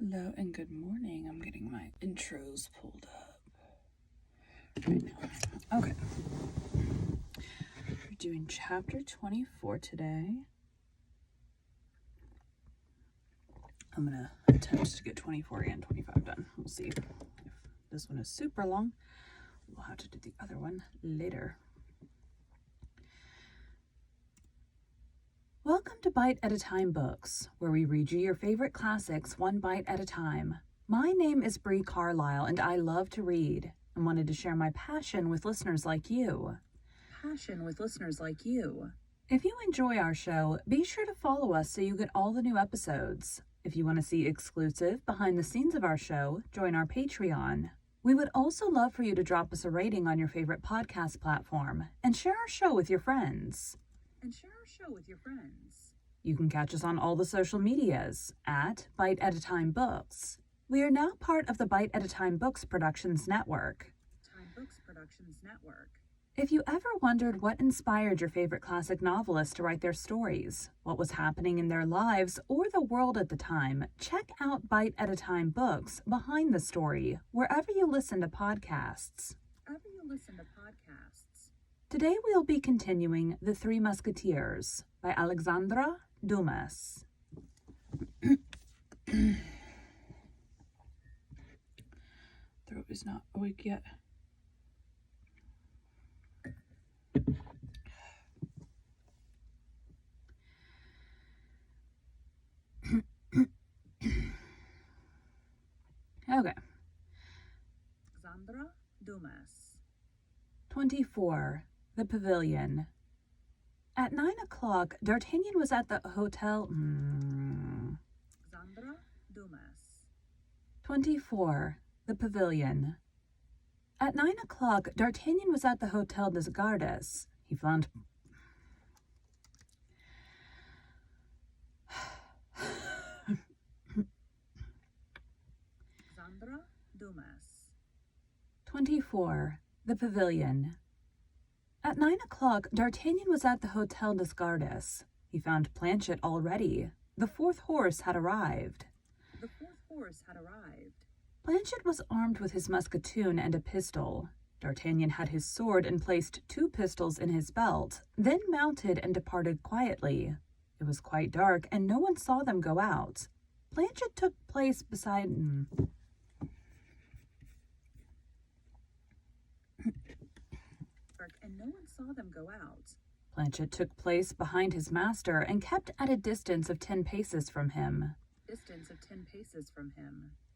Hello and good morning. I'm getting my intros pulled up right now. Okay. We're doing chapter 24 today. I'm going to attempt to get 24 and 25 done. We'll see if this one is super long. We'll have to do the other one later. Welcome to Bite at a Time Books, where we read you your favorite classics one bite at a time. My name is Bree Carlisle, and I love to read and wanted to share my passion with listeners like you. If you enjoy our show, be sure to follow us so you get all the new episodes. If you want to see exclusive behind the scenes of our show, join our Patreon. We would also love for you to drop us a rating on your favorite podcast platform and share our show with your friends. You can catch us on all the social medias at Bite at a Time Books. We are now part of the Bite at a Time Books Productions Network. If you ever wondered what inspired your favorite classic novelists to write their stories, what was happening in their lives or the world at the time, check out Bite at a Time Books Behind the Story, wherever you listen to podcasts. Today we'll be continuing The Three Musketeers by Alexandre Dumas. Throat is not awake yet. Okay. Alexandre Dumas. 24. The Pavilion. At 9 o'clock, D'Artagnan was at the hotel... Alexandre Dumas. 24. The Pavilion. At 9 o'clock, D'Artagnan was at the Hotel des Gardes. He found... Alexandre Dumas. 24. The Pavilion. At 9 o'clock, D'Artagnan was at the Hotel des Gardes. He found Planchet already. The fourth horse had arrived. Planchet was armed with his musketoon and a pistol. D'Artagnan had his sword and placed 2 pistols in his belt, then mounted and departed quietly. It was quite dark, and no one saw them go out. Planchet took place beside... Planchet took place behind his master and kept at a distance of 10 paces from him.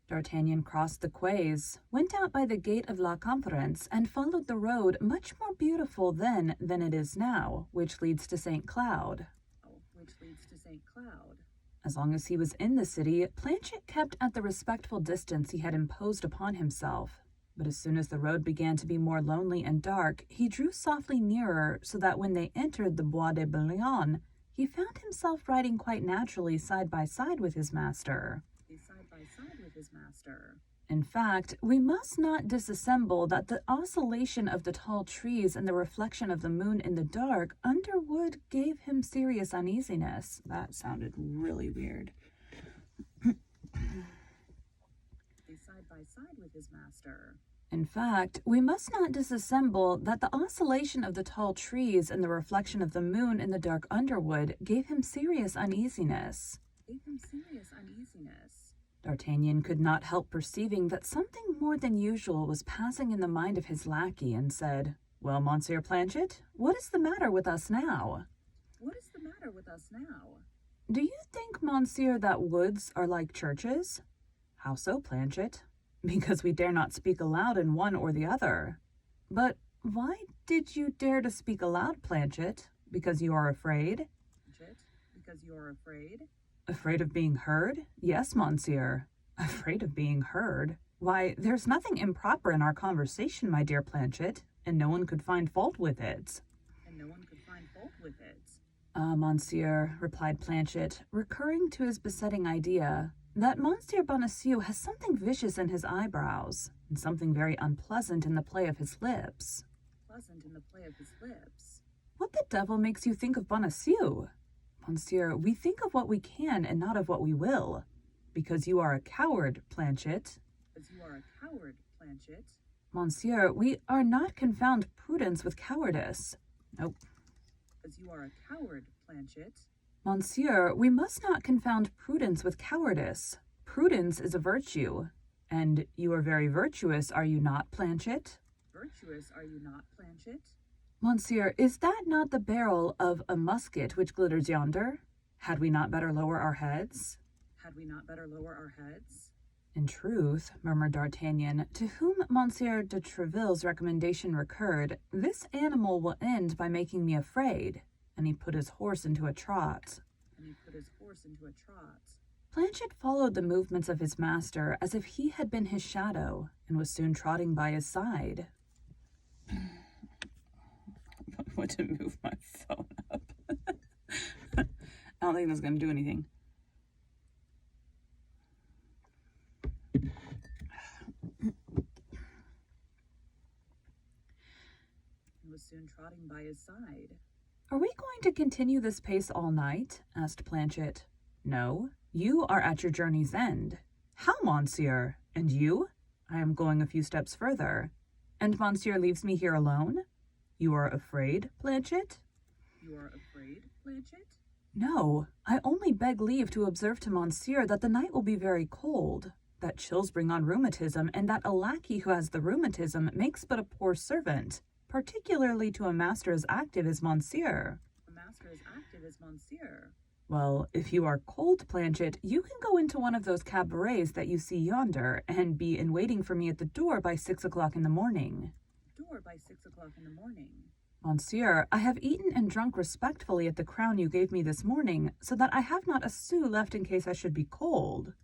D'Artagnan crossed the quays, went out by the gate of La Conférence, and followed the road, much more beautiful then than it is now, which leads to St. Cloud. As long as he was in the city, Planchet kept at the respectful distance he had imposed upon himself. But as soon as the road began to be more lonely and dark, he drew softly nearer, so that when they entered the Bois de Boulogne, he found himself riding quite naturally side by side with his master. In fact, we must not disassemble that the oscillation of the tall trees and the reflection of the moon in the dark underwood gave him serious uneasiness. That sounded really weird. In fact, we must not disassemble that the oscillation of the tall trees and the reflection of the moon in the dark underwood gave him serious uneasiness. D'Artagnan could not help perceiving that something more than usual was passing in the mind of his lackey, and said, "Well, Monsieur Planchet, what is the matter with us now?" "Do you think, Monsieur, that woods are like churches?" "How so, Planchet?" "Because we dare not speak aloud in one or the other." "But why did you dare to speak aloud, Planchet? Because you are afraid?" "Afraid of being heard? Yes, Monsieur." "Afraid of being heard? Why, there's nothing improper in our conversation, my dear Planchet, and no one could find fault with it." "Ah, Monsieur," replied Planchet, recurring to his besetting idea, "that Monsieur Bonacieux has something vicious in his eyebrows, and something very unpleasant in the play of his lips." "What the devil makes you think of Bonacieux?" "Monsieur, we think of what we can and not of what we will." Because you are a coward, Planchet. As you are a coward, Planchet. Monsieur, we are not confound prudence with cowardice. Nope. As you are a coward, Planchet. Monsieur, we must not confound prudence with cowardice. Prudence is a virtue. And you are very virtuous, are you not, Planchet? Virtuous, are you not, Planchet? Monsieur, is that not the barrel of a musket which glitters yonder? Had we not better lower our heads? Had we not better lower our heads? In truth, murmured D'Artagnan, to whom Monsieur de Treville's recommendation recurred, this animal will end by making me afraid. And he put his horse into a trot. Planchet followed the movements of his master as if he had been his shadow, and was soon trotting by his side. I want to move my phone up. I don't think that's going to do anything. Was soon trotting by his side. Are we going to continue this pace all night? Asked Planchet. No, you are at your journey's end. How, monsieur? And you? I am going a few steps further. And monsieur leaves me here alone? You are afraid, Planchet? You are afraid, Planchet? No, I only beg leave to observe to monsieur that the night will be very cold, that chills bring on rheumatism, and that a lackey who has the rheumatism makes but a poor servant, particularly to a master as active as monsieur. A master as active as monsieur. Well, if you are cold, Planchet, you can go into one of those cabarets that you see yonder, and be in waiting for me at the door by 6 o'clock in the morning. Monsieur, I have eaten and drunk respectfully at the crown you gave me this morning, so that I have not a sou left in case I should be cold.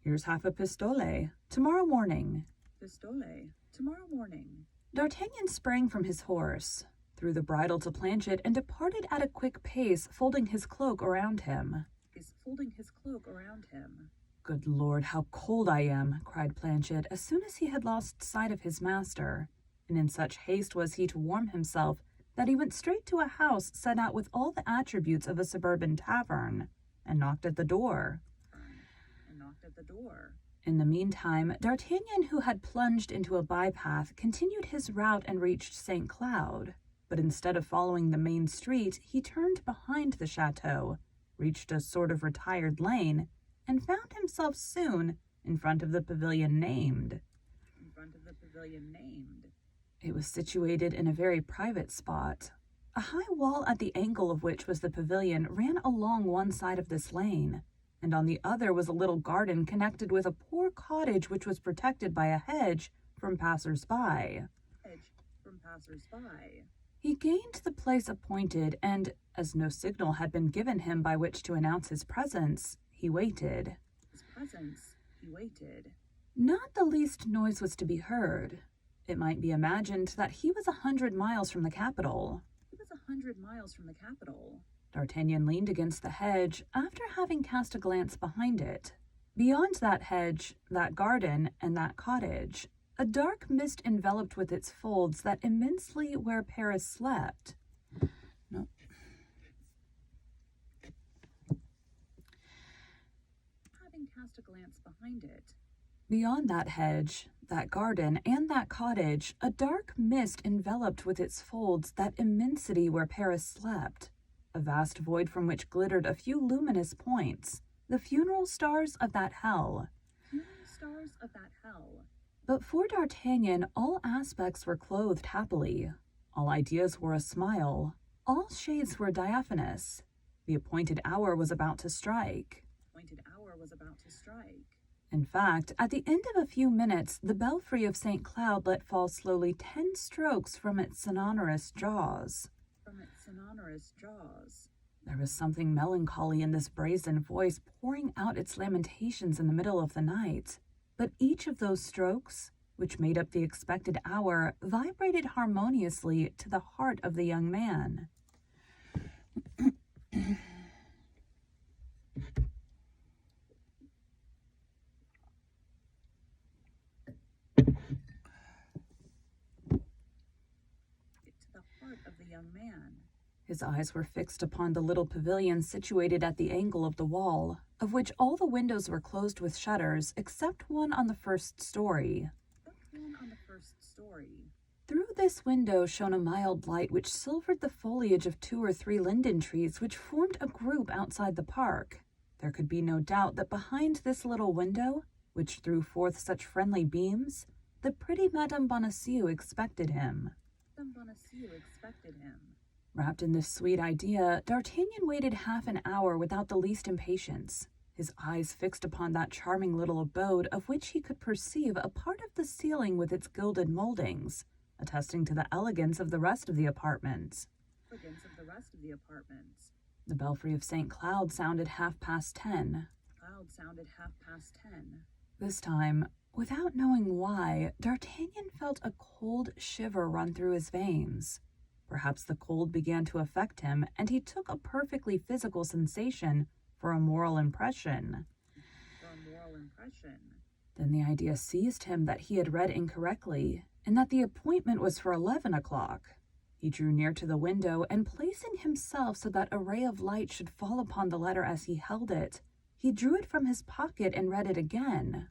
Here's half a pistole. Tomorrow morning. D'Artagnan sprang from his horse, threw the bridle to Planchet, and departed at a quick pace, folding his cloak around him. Good Lord, how cold I am, cried Planchet, as soon as he had lost sight of his master. And in such haste was he to warm himself that he went straight to a house set out with all the attributes of a suburban tavern, and knocked at the door. In the meantime, D'Artagnan, who had plunged into a bypath, continued his route and reached St. Cloud. But instead of following the main street, he turned behind the chateau, reached a sort of retired lane, and found himself soon in front of the pavilion named. It was situated in a very private spot. A high wall at the angle of which was the pavilion ran along one side of this lane, and on the other was a little garden connected with a poor cottage which was protected by a hedge from passers-by. He gained the place appointed, and, as no signal had been given him by which to announce his presence, he waited. Not the least noise was to be heard. It might be imagined that he was 100 miles from the capital. D'Artagnan leaned against the hedge after having cast a glance behind it. Beyond that hedge, that garden, and that cottage, a dark mist enveloped with its folds that immensely where Paris slept. No. Having cast a glance behind it. Beyond that hedge, that garden, and that cottage, a dark mist enveloped with its folds that immensity where Paris slept, a vast void from which glittered a few luminous points, the funeral stars of that hell. But for D'Artagnan, all aspects were clothed happily, all ideas were asmile, all shades were diaphanous. The appointed hour was about to strike. In fact, at the end of a few minutes, the belfry of St. Cloud let fall slowly 10 strokes from its sonorous jaws. There was something melancholy in this brazen voice pouring out its lamentations in the middle of the night. But each of those strokes, which made up the expected hour, vibrated harmoniously to the heart of the young man. His eyes were fixed upon the little pavilion situated at the angle of the wall, of which all the windows were closed with shutters except one on the first story. Through this window shone a mild light which silvered the foliage of 2 or 3 linden trees which formed a group outside the park. There could be no doubt that behind this little window, which threw forth such friendly beams, the pretty Madame Bonacieux expected him. Wrapped in this sweet idea, D'Artagnan waited half an hour without the least impatience, his eyes fixed upon that charming little abode of which he could perceive a part of the ceiling with its gilded moldings, attesting to the elegance of the rest of the apartment. The belfry of St. Cloud sounded 10:30. This time, without knowing why, D'Artagnan felt a cold shiver run through his veins. Perhaps the cold began to affect him, and he took a perfectly physical sensation for a moral impression. Then the idea seized him that he had read incorrectly, and that the appointment was for 11 o'clock. He drew near to the window, and placing himself so that a ray of light should fall upon the letter as he held it, he drew it from his pocket and read it again.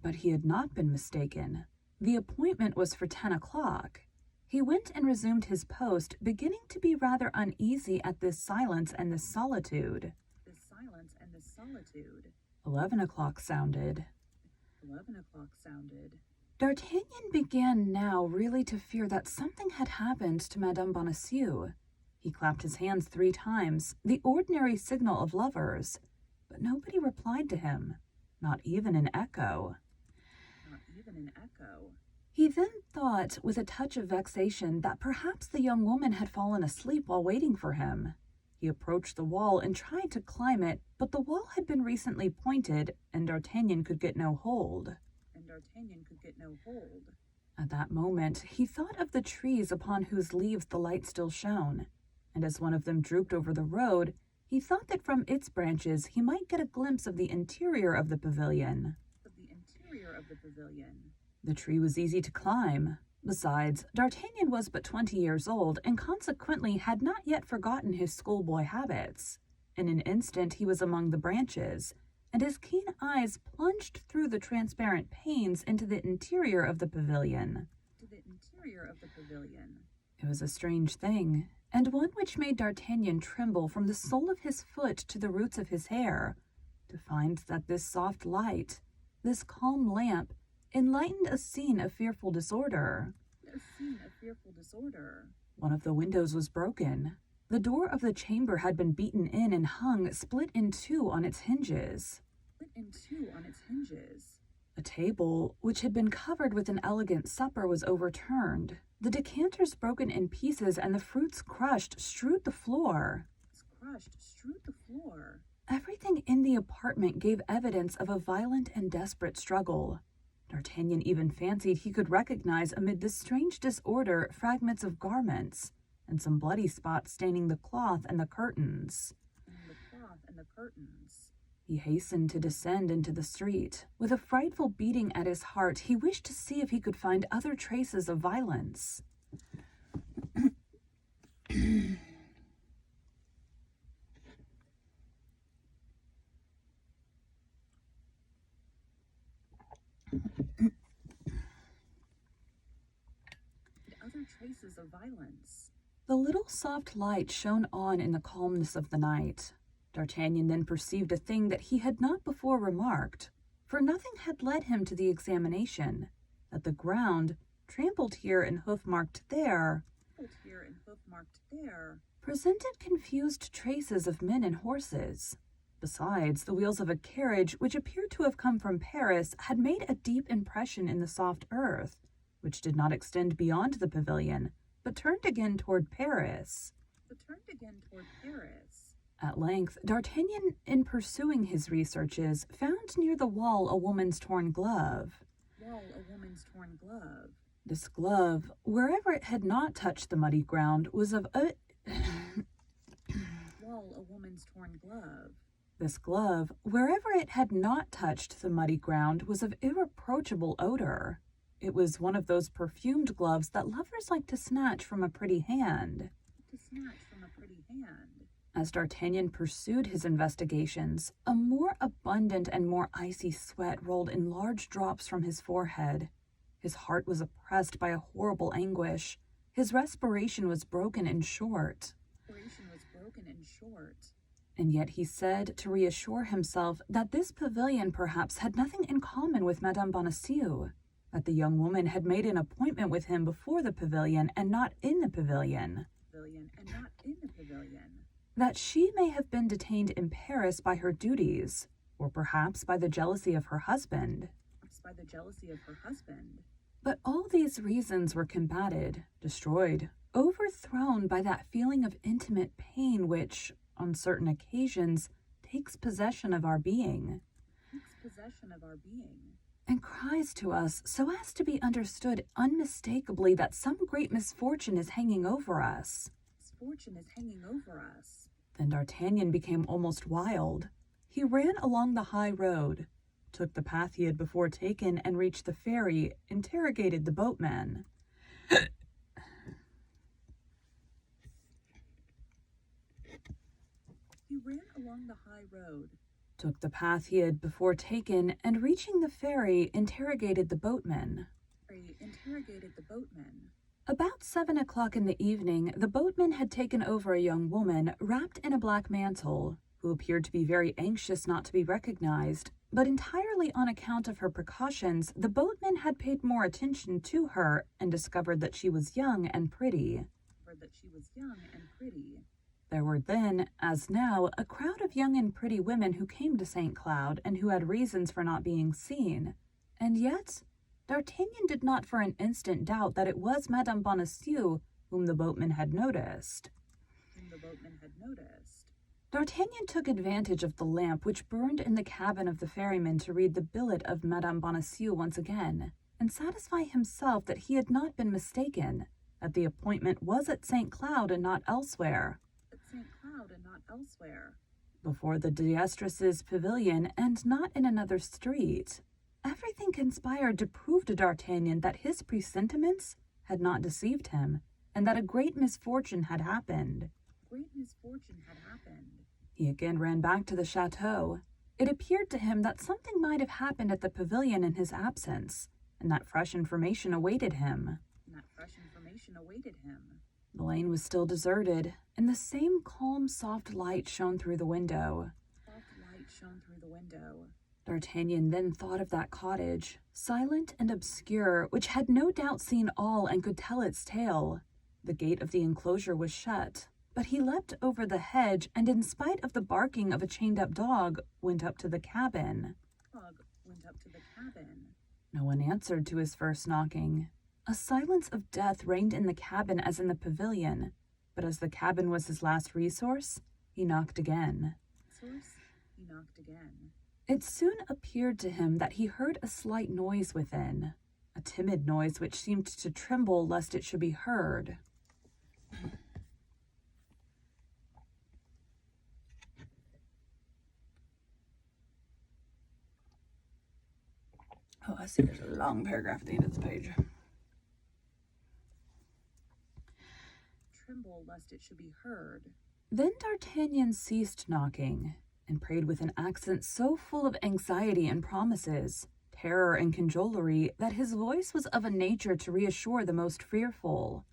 But he had not been mistaken. The appointment was for 10 o'clock. He went and resumed his post, beginning to be rather uneasy at this silence and this solitude. 11 o'clock sounded. D'Artagnan began now really to fear that something had happened to Madame Bonacieux. He clapped his hands 3 times, the ordinary signal of lovers, but nobody replied to him, not even an echo. He then thought, with a touch of vexation, that perhaps the young woman had fallen asleep while waiting for him. He approached the wall and tried to climb it, but the wall had been recently pointed, and D'Artagnan could get no hold. At that moment, he thought of the trees upon whose leaves the light still shone, and as one of them drooped over the road, he thought that from its branches he might get a glimpse of the interior of the pavilion. The tree was easy to climb. Besides, D'Artagnan was but 20 years old, and consequently had not yet forgotten his schoolboy habits. In an instant he was among the branches, and his keen eyes plunged through the transparent panes into the interior of the pavilion. It was a strange thing, and one which made D'Artagnan tremble from the sole of his foot to the roots of his hair, to find that this soft light, this calm lamp, enlightened a scene of fearful disorder. One of the windows was broken. The door of the chamber had been beaten in and hung, split in two on its hinges. A table, which had been covered with an elegant supper, was overturned. The decanters broken in pieces and the fruits crushed strewed the floor. Everything in the apartment gave evidence of a violent and desperate struggle. D'Artagnan even fancied he could recognize amid this strange disorder fragments of garments, and some bloody spots staining the cloth and the curtains. He hastened to descend into the street. With a frightful beating at his heart, he wished to see if he could find other traces of violence. The little soft light shone on in the calmness of the night. D'Artagnan then perceived a thing that he had not before remarked, for nothing had led him to the examination, that the ground, trampled here and hoof-marked there, presented confused traces of men and horses. Besides, the wheels of a carriage, which appeared to have come from Paris, had made a deep impression in the soft earth, which did not extend beyond the pavilion, but turned again toward Paris. At length, D'Artagnan, in pursuing his researches, found near the wall a woman's torn glove. This glove, wherever it had not touched the muddy ground, was of This glove, wherever it had not touched the muddy ground, was of irreproachable odor. It was one of those perfumed gloves that lovers like to snatch from a pretty hand. To snatch from a pretty hand. As D'Artagnan pursued his investigations, a more abundant and more icy sweat rolled in large drops from his forehead. His heart was oppressed by a horrible anguish. His respiration was broken and short. And yet he said, to reassure himself, that this pavilion perhaps had nothing in common with Madame Bonacieux, that the young woman had made an appointment with him before the pavilion and not in the pavilion. That she may have been detained in Paris by her duties, or perhaps by the jealousy of her husband. But all these reasons were combated, destroyed, overthrown by that feeling of intimate pain which, on certain occasions, takes possession of our being. And cries to us so as to be understood unmistakably that some great misfortune is hanging over us. Then D'Artagnan became almost wild. He ran along the high road, took the path he had before taken, and reached the ferry, interrogated the boatman. Took the path he had before taken, and reaching the ferry, interrogated the boatman. About 7 o'clock in the evening, the boatman had taken over a young woman wrapped in a black mantle, who appeared to be very anxious not to be recognized, but entirely on account of her precautions, the boatman had paid more attention to her and discovered that she was young and pretty. There were then, as now, a crowd of young and pretty women who came to St. Cloud and who had reasons for not being seen, and yet D'Artagnan did not for an instant doubt that it was Madame Bonacieux whom the boatman had noticed. D'Artagnan took advantage of the lamp which burned in the cabin of the ferryman to read the billet of Madame Bonacieux once again, and satisfy himself that he had not been mistaken, that the appointment was at St. Cloud and not elsewhere. Before the D'Estresses' pavilion, and not in another street. Everything conspired to prove to D'Artagnan that his presentiments had not deceived him, and that a great misfortune had happened. He again ran back to the chateau. It appeared to him that something might have happened at the pavilion in his absence, and that fresh information awaited him. The lane was still deserted, and the same calm, soft light shone through the window. D'Artagnan then thought of that cottage, silent and obscure, which had no doubt seen all and could tell its tale. The gate of the enclosure was shut, but he leapt over the hedge, and in spite of the barking of a chained-up dog, went up to the cabin. No one answered to his first knocking. A silence of death reigned in the cabin as in the pavilion, but as the cabin was his last resource, he knocked again. It soon appeared to him that he heard a slight noise within, a timid noise which seemed to tremble lest it should be heard. Oh, I see there's a long paragraph at the end of this page. Tremble lest it should be heard. Then D'Artagnan ceased knocking, and prayed with an accent so full of anxiety and promises, terror and cajolery, that his voice was of a nature to reassure the most fearful.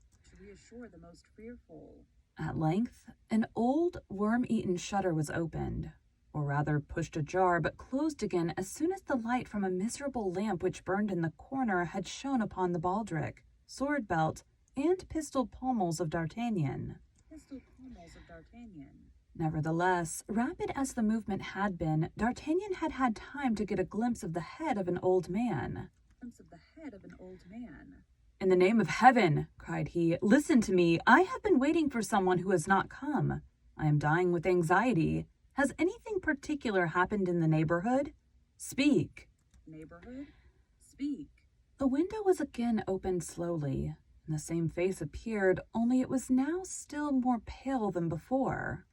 At length, an old, worm-eaten shutter was opened, or rather pushed ajar, but closed again as soon as the light from a miserable lamp which burned in the corner had shone upon the baldric, sword belt, and pistol pommels of D'Artagnan. Nevertheless, rapid as the movement had been, D'Artagnan had had time to get a glimpse of the head of an old man. "In the name of heaven," cried he, "listen to me. I have been waiting for someone who has not come. I am dying with anxiety. Has anything particular happened in the neighborhood? Speak." The window was again opened slowly, and the same face appeared, only it was now still more pale than before.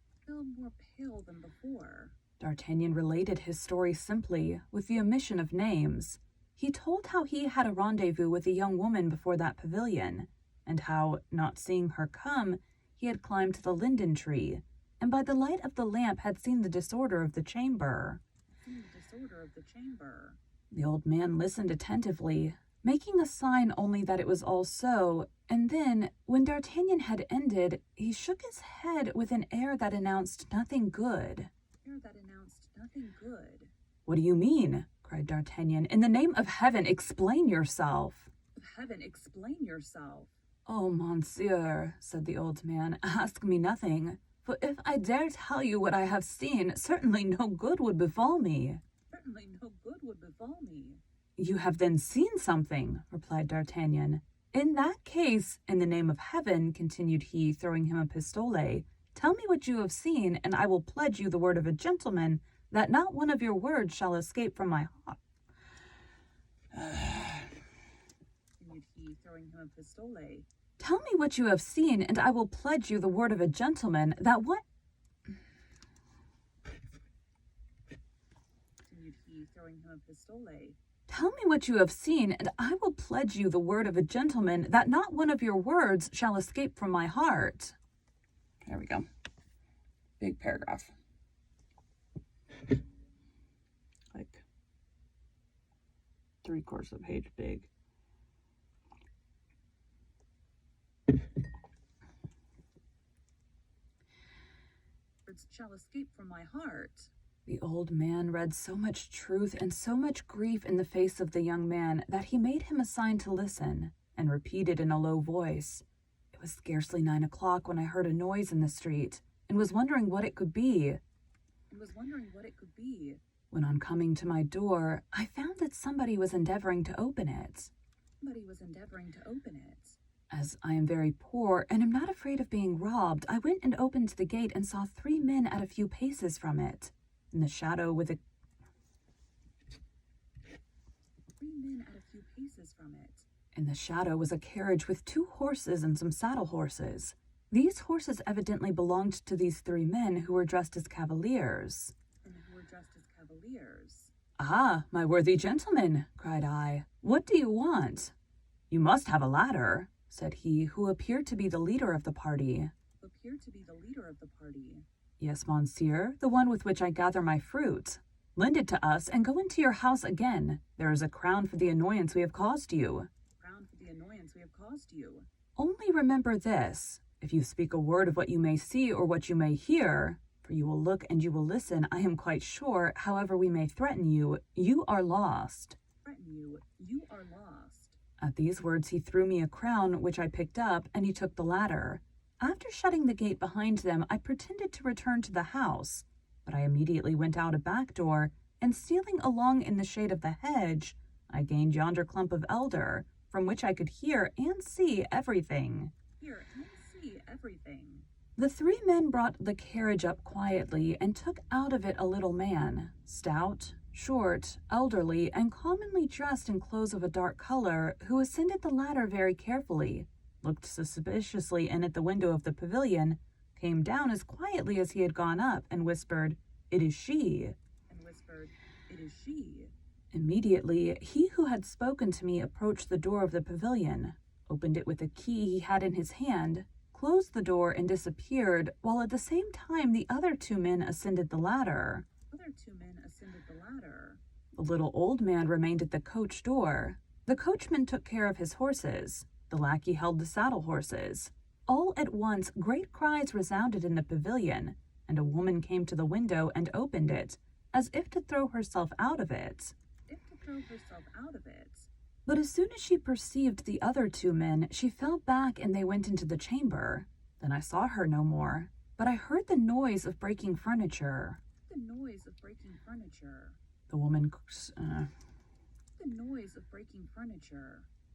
D'Artagnan related his story simply, with the omission of names. He told how he had a rendezvous with a young woman before that pavilion, and how, not seeing her come, he had climbed the linden tree, and by the light of the lamp had seen the disorder of the chamber. The old man listened attentively, making a sign only that it was all so, and then, when D'Artagnan had ended, he shook his head with an air that announced nothing good. "What do you mean?" cried D'Artagnan. "In the name of heaven, explain yourself." "Oh, monsieur," said the old man, "ask me nothing, for if I dare tell you what I have seen, certainly no good would befall me." "You have then seen something," replied D'Artagnan. "In that case, in the name of heaven," continued he, throwing him a pistolet, "tell me what you have seen, and I will pledge you the word of a gentleman that not one of your words shall escape from my heart." "Tell me what you have seen, and I will pledge you the word of a gentleman that what—" "Tell me what you have seen, and I will pledge you the word of a gentleman that not one of your words shall escape from my heart." There we go. Big paragraph. Like 3/4 of a page big. "Words shall escape from my heart." The old man read so much truth and so much grief in the face of the young man that he made him a sign to listen, and repeated in a low voice, "It was scarcely 9 o'clock when I heard a noise in the street, and was wondering what it could be. When on coming to my door, I found that somebody was endeavoring to open it. As I am very poor and am not afraid of being robbed, I went and opened the gate and saw 3 men at a few paces from it. In the shadow with a In the shadow was a carriage with 2 horses and some saddle horses. These horses evidently belonged to these 3 men who were dressed as cavaliers." "Ah, my worthy gentleman," cried I, "what do you want?" "You must have a ladder," said he, who appeared to be the leader of the party. "Yes, monsieur, the one with which I gather my fruit. Lend it to us and go into your house again. There is a crown for the annoyance we have caused you. Only remember this, if you speak a word of what you may see or what you may hear, for you will look and you will listen, I am quite sure, however we may threaten you, you are lost." At these words he threw me a crown, which I picked up, and he took the ladder. After shutting the gate behind them, I pretended to return to the house, but I immediately went out a back door, and stealing along in the shade of the hedge, I gained yonder clump of elder, from which I could hear and see everything. The 3 men brought the carriage up quietly and took out of it a little man, stout, short, elderly, and commonly dressed in clothes of a dark color, who ascended the ladder very carefully, looked suspiciously in at the window of the pavilion, came down as quietly as he had gone up, and whispered, "It is she." Immediately, he who had spoken to me approached the door of the pavilion, opened it with a key he had in his hand, closed the door, and disappeared, while at the same time the other 2 men ascended the ladder. The little old man remained at the coach door. The coachman took care of his horses. The lackey held the saddle horses. All at once great cries resounded in the pavilion, and a woman came to the window and opened it, as if to throw herself out of it. But as soon as she perceived the other 2 men, she fell back and they went into the chamber. Then I saw her no more, but I heard the noise of breaking furniture.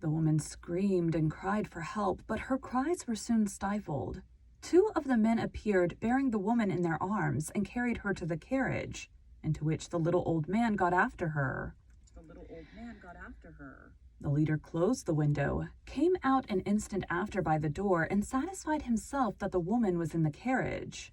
The woman screamed and cried for help, but her cries were soon stifled. 2 of the men appeared, bearing the woman in their arms, and carried her to the carriage, into which the little old man got after her. The leader closed the window, came out an instant after by the door, and satisfied himself that the woman was in the carriage.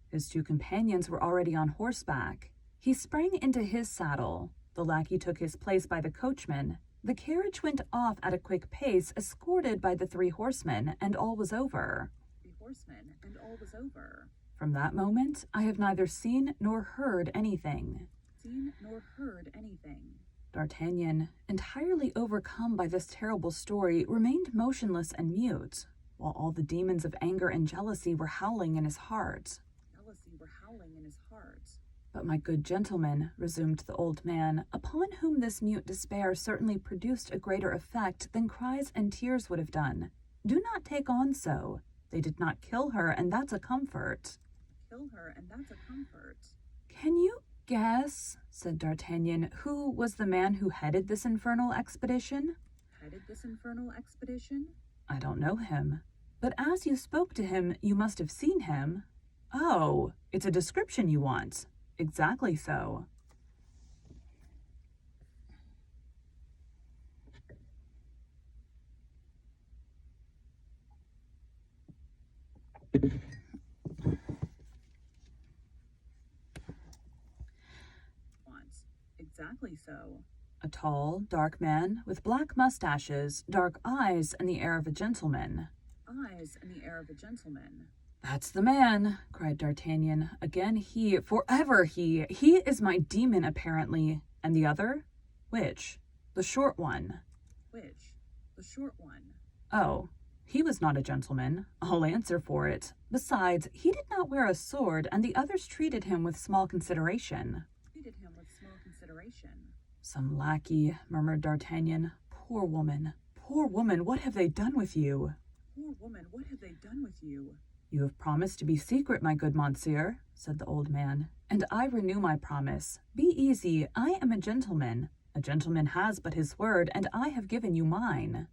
His 2 companions were already on horseback. He sprang into his saddle. The lackey took his place by the coachman. The carriage went off at a quick pace, escorted by the 3 horsemen, and all was over. From that moment, I have neither seen nor heard anything. D'Artagnan, entirely overcome by this terrible story, remained motionless and mute, while all the demons of anger and jealousy were howling in his heart. But my good gentleman, resumed the old man, upon whom this mute despair certainly produced a greater effect than cries and tears would have done, do not take on so. They did not kill her, and that's a comfort. Can you guess, said D'Artagnan, who was the man who headed this infernal expedition? I don't know him. But as you spoke to him, you must have seen him. Oh, it's a description you want. Exactly so. A tall, dark man with black mustaches, dark eyes, and the air of a gentleman. That's the man, cried D'Artagnan. Again forever he is my demon, apparently. And the other? Which? The short one. Oh, he was not a gentleman, I'll answer for it. Besides, he did not wear a sword, and the others treated him with small consideration. Some lackey, murmured D'Artagnan. Poor woman, what have they done with you? You have promised to be secret, my good monsieur, said the old man, and I renew my promise. Be easy, I am a gentleman. A gentleman has but his word, and I have given you mine.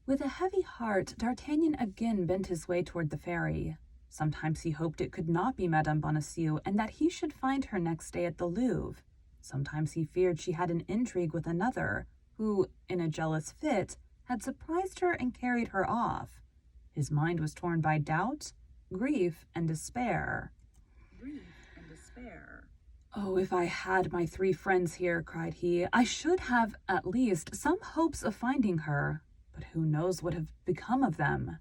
With a heavy heart, D'Artagnan again bent his way toward the ferry. Sometimes he hoped it could not be Madame Bonacieux, and that he should find her next day at the Louvre. Sometimes he feared she had an intrigue with another, who, in a jealous fit, had surprised her and carried her off. His mind was torn by doubt, grief, and despair. Oh, if I had my 3 friends here, cried he, I should have, at least, some hopes of finding her. But who knows what have become of them?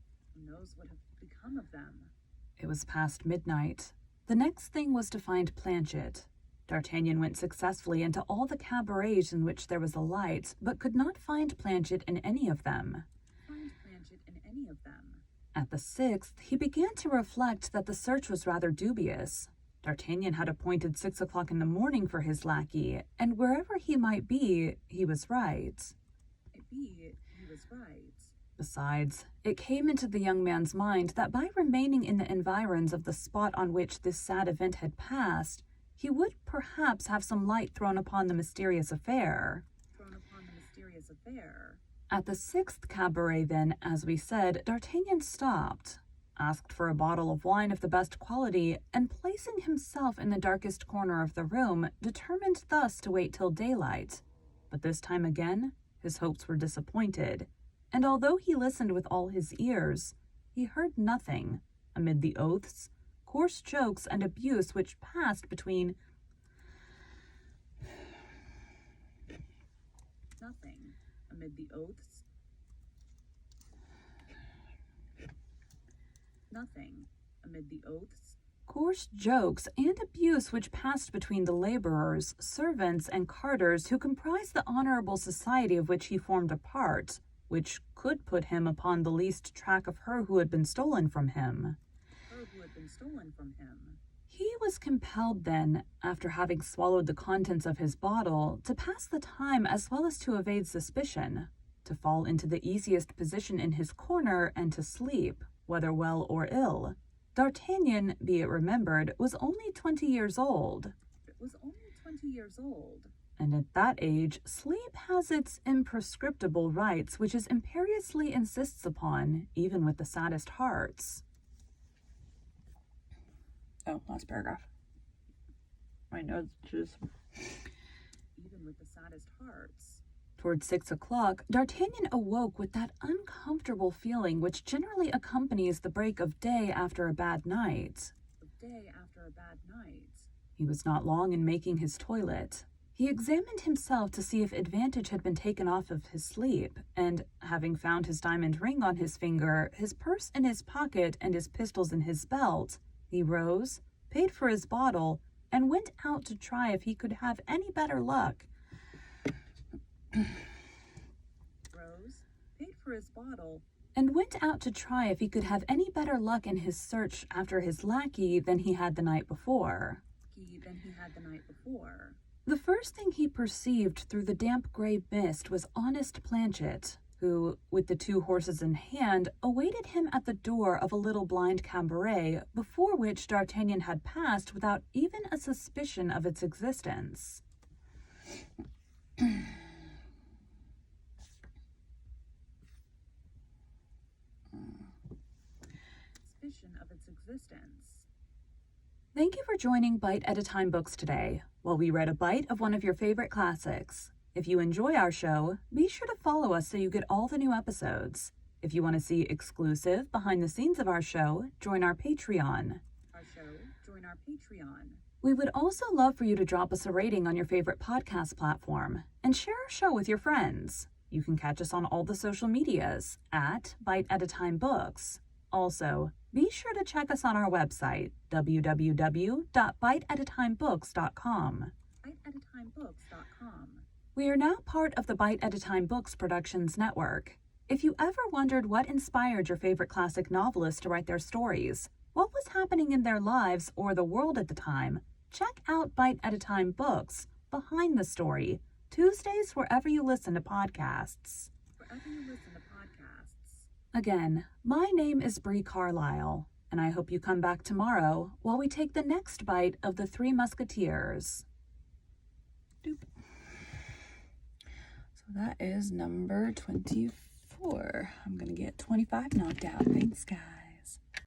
It was past midnight. The next thing was to find Planchet. D'Artagnan went successfully into all the cabarets in which there was a light, but could not find Planchet in any of them. At the 6th, he began to reflect that the search was rather dubious. D'Artagnan had appointed 6 o'clock in the morning for his lackey, and wherever he might be, he was right. Besides, it came into the young man's mind that by remaining in the environs of the spot on which this sad event had passed, he would perhaps have some light thrown upon the mysterious affair. At the 6th cabaret, then, as we said, D'Artagnan stopped, asked for a bottle of wine of the best quality, and placing himself in the darkest corner of the room, determined thus to wait till daylight. But this time again, his hopes were disappointed, and although he listened with all his ears, he heard nothing amid the oaths, coarse jokes, and abuse which passed between coarse jokes and abuse which passed between the laborers, servants, and carters who comprised the honorable society of which he formed a part, which could put him upon the least track of her who had been stolen from him. He was compelled then, after having swallowed the contents of his bottle, to pass the time as well as to evade suspicion, to fall into the easiest position in his corner and to sleep, whether well or ill. D'Artagnan, be it remembered, was only 20 years old. And at that age, sleep has its imprescriptible rights, which it imperiously insists upon, even with the saddest hearts. Oh, last paragraph. My notes just... Even with the saddest hearts. Toward 6 o'clock, D'Artagnan awoke with that uncomfortable feeling which generally accompanies the break of day after a bad night. He was not long in making his toilet. He examined himself to see if advantage had been taken off of his sleep, and, having found his diamond ring on his finger, his purse in his pocket, and his pistols in his belt, he rose, paid for his bottle, and went out to try if he could have any better luck. Rose, paid for his bottle, And went out to try if he could have any better luck in his search after his lackey than he had the night before. The first thing he perceived through the damp gray mist was honest Planchet, who, with the 2 horses in hand, awaited him at the door of a little blind cabaret before which D'Artagnan had passed without even a suspicion of its existence. Thank you for joining Bite at a Time Books today, while we read a bite of one of your favorite classics. If you enjoy our show, be sure to follow us so you get all the new episodes. If you want to see exclusive behind the scenes of our show, join our Patreon. We would also love for you to drop us a rating on your favorite podcast platform and share our show with your friends. You can catch us on all the social medias at Bite at a Time Books. Also, be sure to check us on our website, www.biteatatimebooks.com. We are now part of the Bite at a Time Books Productions Network. If you ever wondered what inspired your favorite classic novelists to write their stories, what was happening in their lives or the world at the time, check out Bite at a Time Books, Behind the Story, Tuesdays wherever you listen to podcasts. Again, my name is Bree Carlisle, and I hope you come back tomorrow while we take the next bite of the 3 Musketeers. Doop. So that is number 24. I'm going to get 25 knocked out. Thanks, guys.